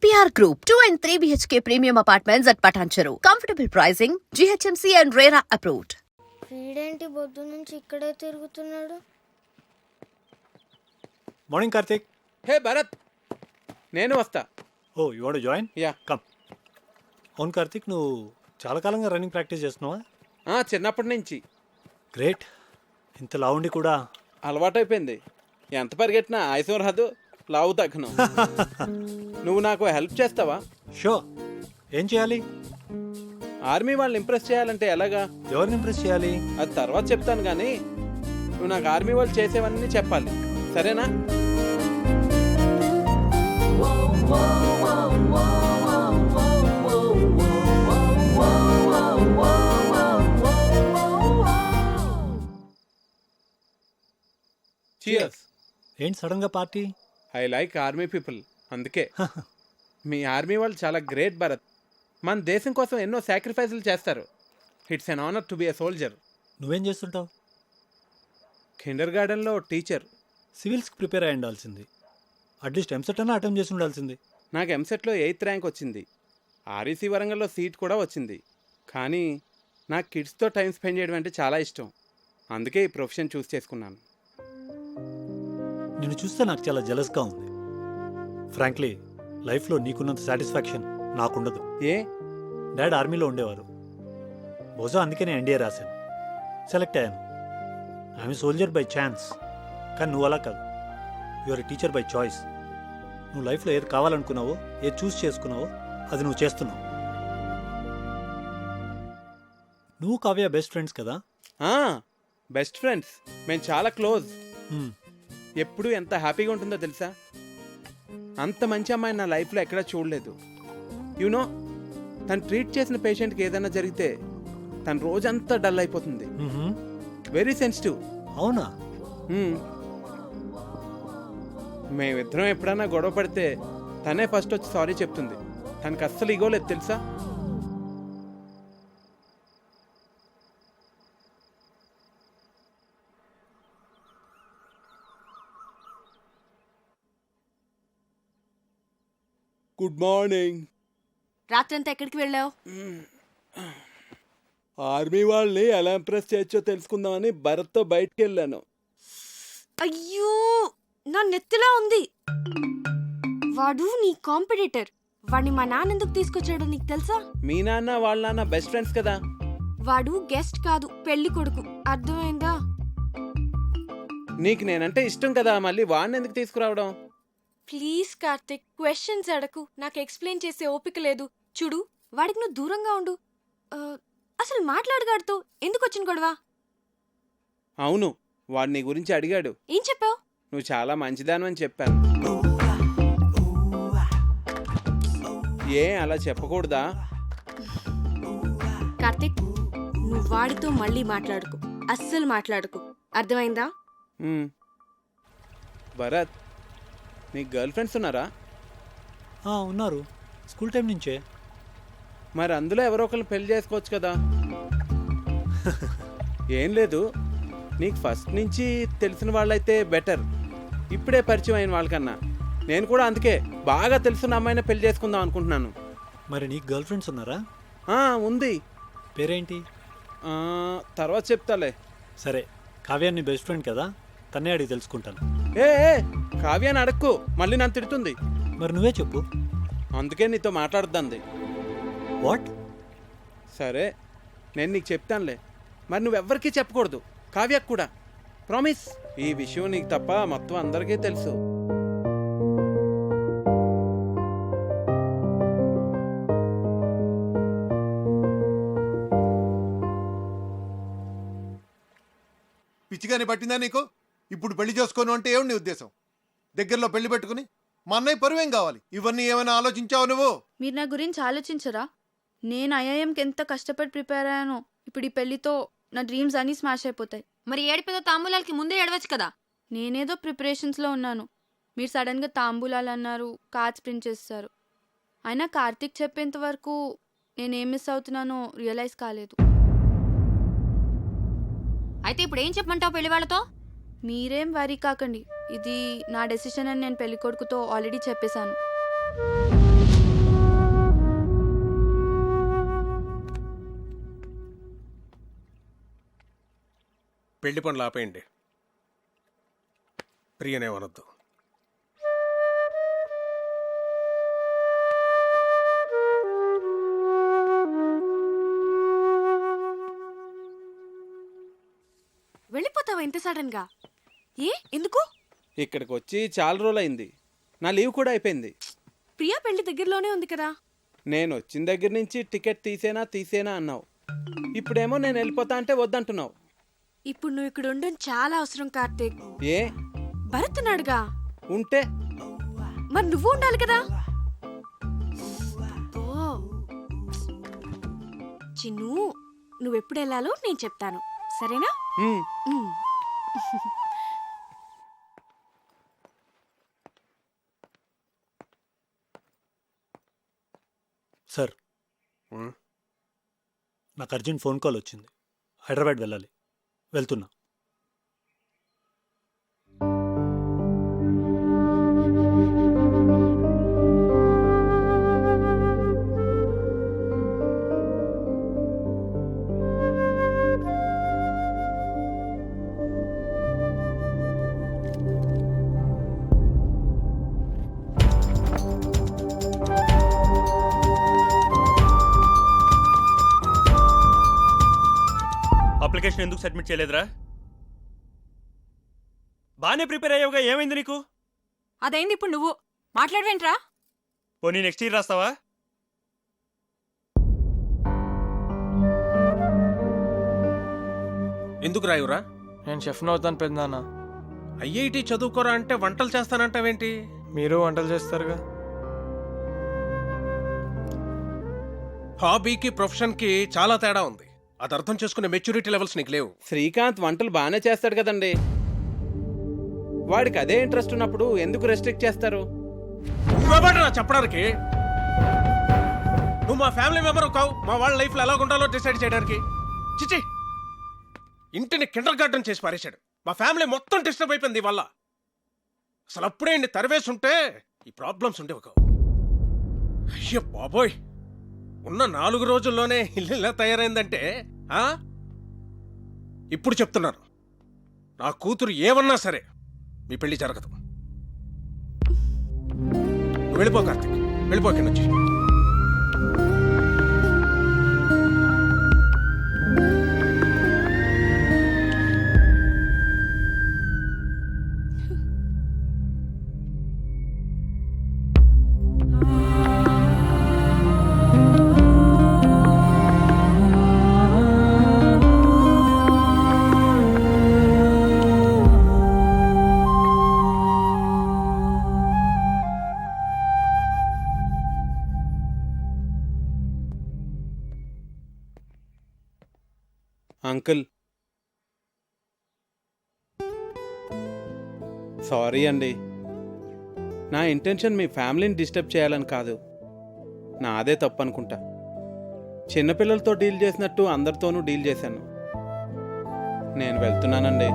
EPR Group, 2 and 3 BHK premium apartments at Patancheru. Comfortable pricing, GHMC and RERA approved. వీడేంటి పొద్దు నుంచి ఇక్కడే తిరుగుతున్నాడు. మార్నింగ్ కార్తిక్. హే భరత్, నేను వస్తా. Oh you want join? Yeah come. అవును కార్తిక్, నువ్వు చాలా కాలంగా రన్నింగ్ ప్రాక్టీస్ చేస్తున్నావా? చిన్నప్పటి నుంచి. గ్రేట్. ఇంత లావుండి కూడా అలవాటైపోయింది. ఎంత పరిగెట్టినా ఆయుసం రాదు, లావు తగ్గను. నువ్వు నాకు హెల్ప్ చేస్తావా? షో. ఏం చేయాలి? ఆర్మీ వాళ్ళని ఇంప్రెస్ చేయాలంటే ఎలాగా? ఎవరిని ఇంప్రెస్ చేయాలి? అది తర్వాత చెప్తాను, కానీ నువ్వు నాకు ఆర్మీ వాళ్ళు చేసేవన్నీ చెప్పాలి, సరేనా? Cheers. ఏంటి సడన్గా party? I like army people, అందుకే. మీ ఆర్మీ వాళ్ళు చాలా గ్రేట్ భరత్. మన దేశం కోసం ఎన్నో సాక్రిఫైసులు చేస్తారు. It's an honour to be a soldier. నువ్వేం చేస్తుంటావు? కిండర్ గార్డెన్లో టీచర్. సివిల్స్కి ప్రిపేర్ అయి ఉండాల్సింది. అట్లీస్ట్ ఎంసెట్ అన్నా అటెంప్ట్ చేసి ఉండాల్సింది. నాకు ఎంసెట్లో 8th ర్యాంక్ వచ్చింది. ఆర్ఈసీ వరంగల్లో సీట్ కూడా వచ్చింది. కానీ నాకు కిడ్స్తో టైం స్పెండ్ చేయడం అంటే చాలా ఇష్టం. అందుకే ఈ ప్రొఫెషన్ చూస్ చేసుకున్నాను. నిన్ను చూస్తే నాకు చాలా జెలస్గా ఉంది. ఫ్రాంక్లీ, లైఫ్లో నీకున్నంత సాటిస్ఫాక్షన్ నాకుండదు. ఏ? డాడ్ ఆర్మీలో ఉండేవారు. బహుశా అందుకే నేను ఎన్డీఏ రాశాను, సెలెక్ట్ అయ్యాను. I'm soldier by chance. కానీ నువ్వు అలా కాదు. Your teacher by choice. నువ్వు లైఫ్లో ఏది కావాలనుకున్నావో, ఏది చూస్ చేసుకున్నావో అది నువ్వు చేస్తున్నావు. నువ్వు కావ్య బెస్ట్ ఫ్రెండ్స్ కదా? Best friends. మేము చాలా క్లోజ్. ఎప్పుడు ఎంత హ్యాపీగా ఉంటుందో తెలుసా? అంత మంచి అమ్మాయి నా లైఫ్లో ఎక్కడా చూడలేదు. యూనో, తను ట్రీట్ చేసిన పేషెంట్కి ఏదైనా జరిగితే తన రోజంతా డల్ అయిపోతుంది. Very sensitive. అవునా? మేమిద్దరం ఎప్పుడైనా గొడవ పడితే తనే ఫస్ట్ వచ్చి సారీ చెప్తుంది. తనకు అస్సలు ఈగో లేదు తెలుసా? Good morning. రాత్రంతా ఎక్కడికి వెళ్ళావు? ఆర్మీ వాళ్ళని ఎలా ఇంప్రెస్ చేయొచ్చో తెలుసుకుందామని భరత్తో బయటికి వెళ్ళాను. అయ్యో, నా నెత్తిలా ఉంది. వాడు నీ కాంపిటీటర్. వాడిని మా నాన్న ఎందుకు తీసుకొచ్చాడో నీకు తెలుసా? మీ నాన్న వాళ్ళ నాన్న బెస్ట్ ఫ్రెండ్స్ కదా. వాడు గెస్ట్ కాదు, పెళ్లి కొడుకు. అర్థమైందా? నీకు నేనంటే ఇష్టం కదా, మళ్ళీ వాడిని ఎందుకు తీసుకురావడం? ప్లీజ్ కార్తిక్, క్వశ్చన్స్ అడకు. నాకు ఎక్స్ప్లెయిన్ చేసే ఓపిక లేదు. చూడు, వాడికి నువ్వు దూరంగా ఉండు. అసలు మాట్లాడగాడుతో ఎందుకు వచ్చిన గొడవ? అవును, వాడు నీ గురించి అడిగాడు. ఏం చెప్పావు? నువ్వు చాలా మంచిదానని చెప్పాను. ఏ అలా చెప్పకూడదా? కార్తిక్, నువ్వు వాడితో మళ్ళీ మాట్లాడుకు. అస్సలు మాట్లాడుకు, అర్థమైందా? భరత్, నీకు గర్ల్ ఫ్రెండ్స్ ఉన్నారా? ఉన్నారు, స్కూల్ టైం నుంచే. మరి అందులో ఎవరో ఒకరిని పెళ్లి చేసుకోవచ్చు కదా. ఏం లేదు, నీకు ఫస్ట్ నుంచి తెలిసిన వాళ్ళైతే బెటర్. ఇప్పుడే పరిచయం అయిన వాళ్ళకన్నా. నేను కూడా అందుకే బాగా తెలిసిన అమ్మాయిని పెళ్లి చేసుకుందాం అనుకుంటున్నాను. మరి నీకు గర్ల్ ఫ్రెండ్స్ ఉన్నారా? ఉంది. పేరేంటి? తర్వాత చెప్తాలే. సరే, కావ్య నీ బెస్ట్ ఫ్రెండ్ కదా, తన్నే అడిగి తెలుసుకుంటాను. ఏ కావ్యాన్ని అడక్కు, మళ్ళీ నన్ను తిడుతుంది. మరి నువ్వే చెప్పు. అందుకే నీతో మాట్లాడుద్దంది. వాట్? సరే, నేను నీకు చెప్తానులే. మరి నువ్వెవ్వరికీ చెప్పకూడదు, కావ్యకు కూడా. ప్రామిస్. ఈ విషయం నీకు తప్ప మొత్తం అందరికీ తెలుసు. పిచ్చిగానే పట్టిందా నీకు? ఇప్పుడు పెళ్లి చేసుకోను అంటే ఏమి నీ ఉద్దేశం? దగ్గరలో పెళ్లి పెట్టుకుని మా అన్నయ్య పరువేం కావాలి? ఇవన్నీ ఏమైనా ఆలోచించావు నువ్వు? మీరు నా గురించి ఆలోచించరా? నేను ఐఐఎంకి ఎంత కష్టపడి ప్రిపేర్ అయ్యానో. ఇప్పుడు ఈ పెళ్లితో నా డ్రీమ్స్ అన్నీ స్మాష్ అయిపోతాయి. మరి ఏడిపోతో తాంబూలాలకి ముందే ఏడవచ్చు కదా. నేనేదో ప్రిపరేషన్స్లో ఉన్నాను. మీరు సడన్గా తాంబూలాలు అన్నారు, కార్డ్స్ ప్రింట్ చేస్తారు. అయినా కార్తీక్ చెప్పేంత వరకు నేనేం మిస్ అవుతున్నానో రియలైజ్ కాలేదు. అయితే ఇప్పుడు ఏం చెప్పమంటావు పెళ్లి వాళ్ళతో? మీరేం వరీ కాకండి. ఇది నా డెసిషన్ అని నేను పెళ్లి కొడుకుతో ఆల్రెడీ చెప్పేశాను. పెళ్లి పనులు ఆపేయండి. ప్రియనేమనొద్దు. వెళ్ళిపోతావా ఇంత సడన్ గా? ఎందుకు? ఇక్కడికి వచ్చి చాలా రోజులైంది. నా లీవ్ కూడా అయిపోయింది. ప్రియా పెళ్లి దగ్గరలోనే ఉంది కదా. నేను వచ్చిన దగ్గర నుంచి టికెట్ తీసేనా అన్నావు. ఇప్పుడేమో నేను వెళ్ళిపోతా అంటే వద్దంటున్నావు. ఇప్పుడు నువ్వు ఇక్కడ ఉండడం చాలా అవసరం కార్తీక్. ఏ? భరత్ ఉన్నాడుగా. ఉంటే మరి నువ్వు ఉండాలి కదా. చిన్ను, నువ్వెప్పుడు వెళ్ళాలో నేను చెప్తాను, సరేనా? ఉమ్, ఉమ్. సార్, నాకు అర్జెంట్ ఫోన్ కాల్ వచ్చింది. హైదరాబాద్ వెళ్ళాలి. వెళ్తున్నా. అప్లికేషన్ ఎందుకు సబ్మిట్ చేయలేదురా? బాగానే ప్రిపేర్ అయ్యావుగా, ఏమైంది నీకు? అదైంది, ఇప్పుడు నువ్వు మాట్లాడవేంట్రా? పోనీ నెక్స్ట్ ఇయర్ రాస్తావా? ఎందుకు రాయురా? నేను షెఫ్ను అవుతాను పెద్దనాన్న. ఐఐటి చదువుకోరా అంటే వంటలు చేస్తానంటావేంటి? మీరు వంటలు చేస్తారుగా. హాబీకి ప్రొఫెషన్కి చాలా తేడా ఉంది. అది అర్థం చేసుకునే మెచ్యూరిటీ లెవెల్స్ నీకు లేవు. శ్రీకాంత్ వంటలు బాగానే చేస్తాడు కదండి. వాడికి అదే ఇంట్రెస్ట్ ఉన్నప్పుడు ఎందుకు రెస్ట్రిక్ట్ చేస్తారు? నువ్వెవడ్రా చెప్పడానికి? నువ్వు మా ఫ్యామిలీ మెంబర్ కావు. మా వాళ్ళ లైఫ్లో ఎలా ఉండాలో డిసైడ్ చేయడానికి. చిచి, ఇంటిని కిండర్ గార్డెన్ చేసి పారేశాడు. మా ఫ్యామిలీ మొత్తం డిస్టర్బ్ అయిపోయింది వల్ల. అసలు అప్పుడే ఇన్ని తరివేసి ఉంటే ఈ ప్రాబ్లమ్స్ ఉండేవి కావు. అయ్యో బాబోయ్, ఉన్న 4 రోజుల్లోనే ఇల్లు ఇలా తయారైందంటే ఇప్పుడు చెప్తున్నాను, నా కూతురు ఏమన్నా సరే మీ పెళ్లి జరగదు. వెళ్ళిపో కార్తీక్, వెళ్ళిపో ఇక్కడి నుంచి. అంకుల్, సారీ అండి. నా ఇంటెన్షన్ మీ ఫ్యామిలీని డిస్టర్బ్ చేయాలని కాదు. నాదే తప్పు అనుకుంటా. చిన్నపిల్లలతో డీల్ చేసినట్టు అందరితోనూ డీల్ చేశాను. నేను వెళ్తున్నానండి.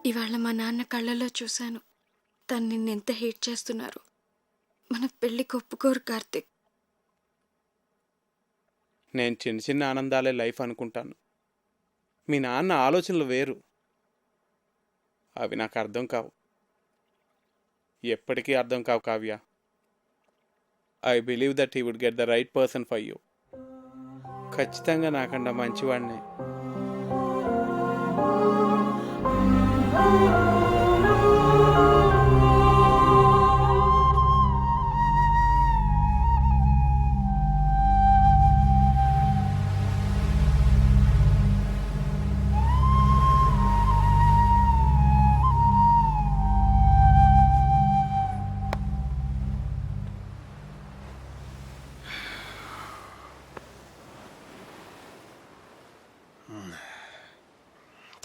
ఇవాళ మా నాన్న కళ్ళలో చూశాను, తను నిన్నెంత హేట్ చేస్తున్నారు. మన పెళ్లికి ఒప్పుకోరు కార్తీక్. నేను చిన్న చిన్న ఆనందాలే లైఫ్ అనుకుంటాను. మీ నాన్న ఆలోచనలు వేరు. అవి నాకు అర్థం కావు, ఎప్పటికీ అర్థం కావు Kavya. I believe that he would get the right person for you. ఖచ్చితంగా నాకన్నా మంచివాడినే.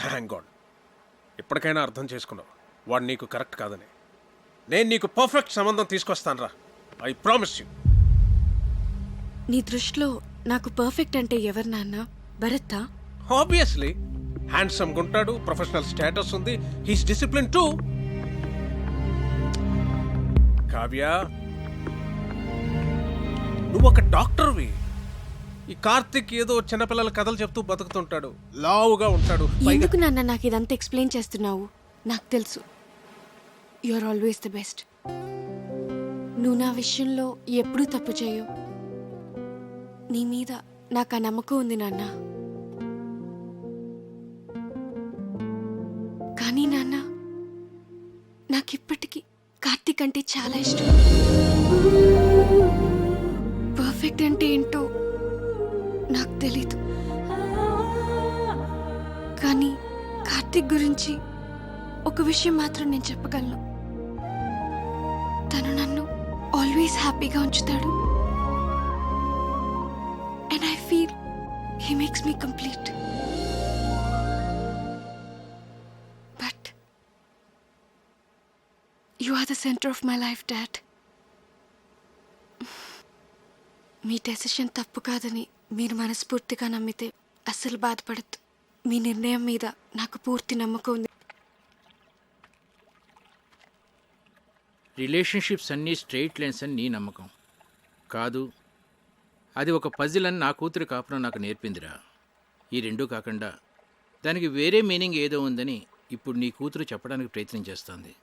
థ్యాంక్ గాడ్, ఇప్పటికైనా అర్థం చేసుకున్నావు వాడు నీకు కరెక్ట్ కాదని. నేను నీకు పర్ఫెక్ట్ సంబంధం తీసుకొస్తాను రా, ఐ ప్రామిస్ యూ. నీ దృష్టిలో నాకు పర్ఫెక్ట్ అంటే ఎవరు నాన్న? భరత్తా? ఆబ్వియస్లీ హ్యాండ్సమ్గా ఉంటాడు, ప్రొఫెషనల్ స్టేటస్ ఉంది, హీస్ డిసిప్లిన్ టూ. కావ్య, నువ్వు ఒక డాక్టర్వి. ఈ కార్తిక్ ఏదో చిన్నపిల్లల కథలు చెప్తూ బతుకుతుంటాడు, లావుగా ఉంటాడు. ఎందుకు నాన్న నాకు ఇదంతా ఎక్స్ప్లెయిన్ చేస్తున్నావు? నాకు తెలుసు you are always the best. నువ్వు నా విషయంలో ఎప్పుడూ తప్పు చేయవు. నీ మీద నాకు ఆ నమ్మకం ఉంది నాన్న. కానీ నాన్న, నాకిప్పటికీ కార్తీక్ అంటే చాలా ఇష్టం. పర్ఫెక్ట్ అంటే ఏంటో నాకు తెలీదు, కానీ కార్తీక్ గురించి ఒక విషయం మాత్రం నేను చెప్పగలను. తను నన్ను ఆల్వేస్ హ్యాపీగా ఉంచుతాడు. And I feel he makes me complete. But you are the centre of my life, dad. మీ డెసిషన్ తప్పు కాదని మీరు మనస్ఫూర్తిగా నమ్మితే అస్సలు బాధపడద్దు. మీ నిర్ణయం మీద నాకు పూర్తి నమ్మకం ఉంది. రిలేషన్షిప్స్ అన్నీ స్ట్రెయిట్ లైన్స్ అని నీ నమ్మకం కాదు. అది ఒక పజిల్ అని నా కూతురు కాపురం నాకు నేర్పిందిరా. ఈ రెండూ కాకుండా దానికి వేరే మీనింగ్ ఏదో ఉందని ఇప్పుడు నీ కూతురు చెప్పడానికి ప్రయత్నం చేస్తోంది.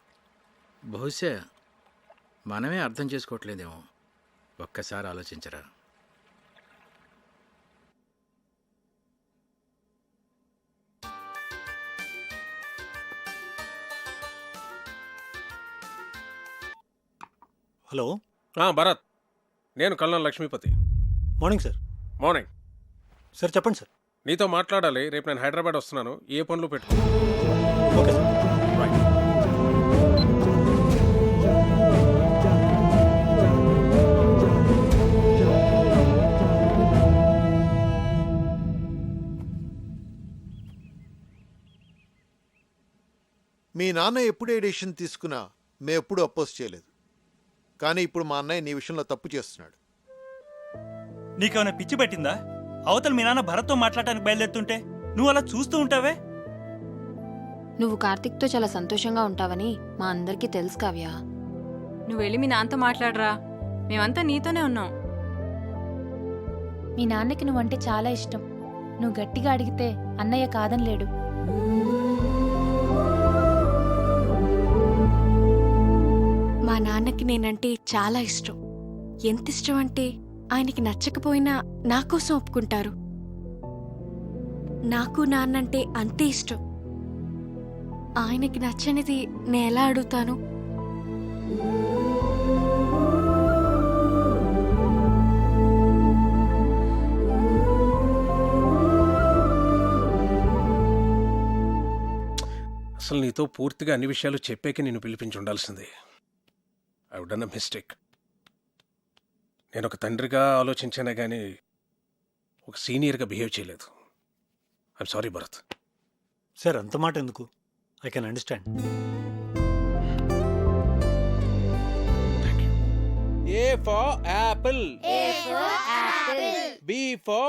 బహుశా మనమే అర్థం చేసుకోవట్లేదేమో. ఒక్కసారి ఆలోచించరా. హలో. భరత్, నేను Kallam Lakshmipathi. Morning sir. Morning sir చెప్పండి సార్. నీతో మాట్లాడాలి. రేపు నేను హైదరాబాద్ వస్తున్నాను, ఏ పనులు పెట్టుకో. Okay sir. రైట్. మీ నాన్న ఎప్పుడు ఏ డెసిషన్ తీసుకున్నా మేము ఎప్పుడు అపోజ్ చేయలేదు. కానీ ఇప్పుడు మా అన్నయ్య నీ విషయంలో తప్పు చేస్తున్నాడు. నీకేమైనా పిచ్చి పట్టిందా? అవతల మీ నాన్న భరత్తో మాట్లాడటానికి బయలుదేరుతుంటే నువ్వు అలా చూస్తూ ఉంటావే? నువ్వు కార్తిక్తో చాలా సంతోషంగా ఉంటావని మా అందరికీ తెలుసు కావ్య. నువ్వు వెళ్ళి మీ నాన్నతో మాట్లాడరా, మేమంతా నీతోనే ఉన్నాం. మీ నాన్నకి నువ్వంటే చాలా ఇష్టం. నువ్వు గట్టిగా అడిగితే అన్నయ్య కాదని లేడు. మా నాన్నకి నేనంటే చాలా ఇష్టం. ఎంత ఇష్టం అంటే ఆయనకి నచ్చకపోయినా నా కోసం ఒప్పుకుంటారు. నాకు నాన్నంటే అంతే ఇష్టం. ఆయనకి నచ్చనిది నేను ఎలా అడుగుతాను? అసలు నీతో పూర్తిగా అన్ని విషయాలు చెప్పాక నేను పిలిపించి ఉండాల్సిందే. I would done a mistake. నేను ఒక తండ్రిగా ఆలోచించానే కానీ ఒక సీనియర్గా బిహేవ్ చేయలేదు. I'm sorry Bharat. సార్ అంత మాట ఎందుకు? I can understand. A for apple. A for apple. B for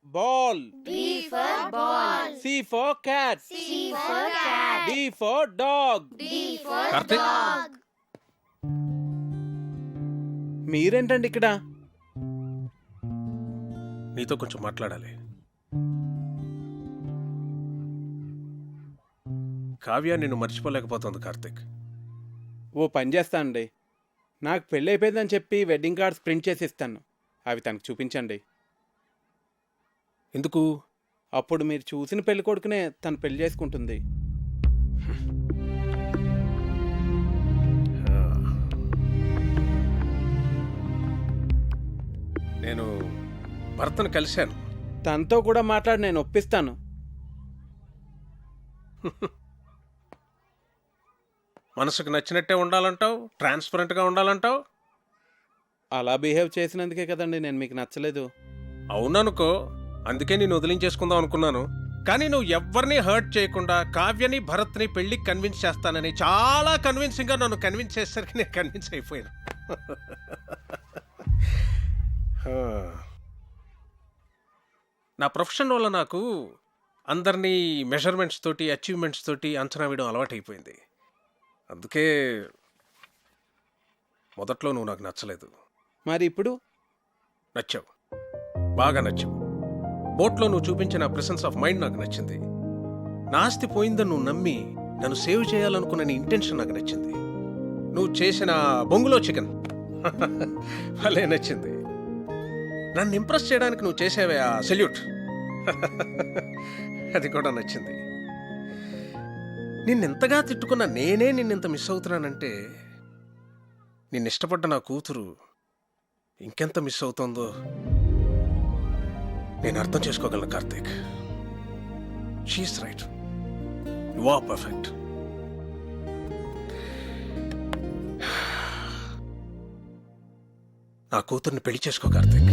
ball. B for ball. C for cat. C for cat. D for dog. D for Karthik. dog. మీరేంటండి ఇక్కడ? నీతో కొంచెం మాట్లాడాలి. కావ్య నిన్ను మర్చిపోలేకపోతుంది కార్తీక్. ఓ పని చేస్తానండి, నాకు పెళ్ళి అయిపోయిందని చెప్పి వెడ్డింగ్ కార్డ్స్ ప్రింట్ చేసి ఇస్తాను. అవి తనకు చూపించండి. ఎందుకు? అప్పుడు మీరు చూసిన పెళ్లి కొడుకునే తను పెళ్లి చేసుకుంటుంది. నేను భర్తను కలిశాను. తనతో కూడా మాట్లాడి నేను ఒప్పిస్తాను. మనసుకు నచ్చినట్టే ఉండాలంటావు, ట్రాన్స్పరెంట్గా ఉండాలంటావు. అలా బిహేవ్ చేసినందుకే కదండి నేను మీకు నచ్చలేదు. అవుననుకో, అందుకే నేను వదిలించేసుకుందాం అనుకున్నాను. కానీ నువ్వు ఎవరిని హర్ట్ చేయకుండా కావ్యని భరత్ని పెళ్లికి కన్విన్స్ చేస్తానని చాలా కన్విన్సింగ్గా నన్ను కన్విన్స్ చేసేసరికి నేను కన్విన్స్ అయిపోయాను. నా ప్రొఫెషన్ వల్ల నాకు అందరినీ మెజర్మెంట్స్ తోటి అచీవ్మెంట్స్ తోటి అంచనా వేయడం అలవాటైపోయింది. అందుకే మొదట్లో నువ్వు నాకు నచ్చలేదు. మరి ఇప్పుడు నచ్చావు, బాగా నచ్చావు. బోట్లో నువ్వు చూపించిన ప్రెసెన్స్ ఆఫ్ మైండ్ నాకు నచ్చింది. నా ఆస్తి పోయిందని నువ్వు నమ్మి నన్ను సేవ్ చేయాలనుకున్న నీ ఇంటెన్షన్ నాకు నచ్చింది. నువ్వు చేసిన బొంగులో చికెన్ భలే నచ్చింది. నన్ను ఇంప్రెస్ చేయడానికి నువ్వు చేసేవే ఆ సెల్యూట్ అది కూడా నచ్చింది. నిన్నెంతగా తిట్టుకున్న నేనే నిన్నెంత మిస్ అవుతున్నానంటే నిన్ను ఇష్టపడ్డ నా కూతురు ఇంకెంత మిస్ అవుతుందో నేను అర్థం చేసుకోగలను Karthik. She's right, you are perfect. నా కూతుర్ని పెళ్లి చేసుకో కార్తీక్.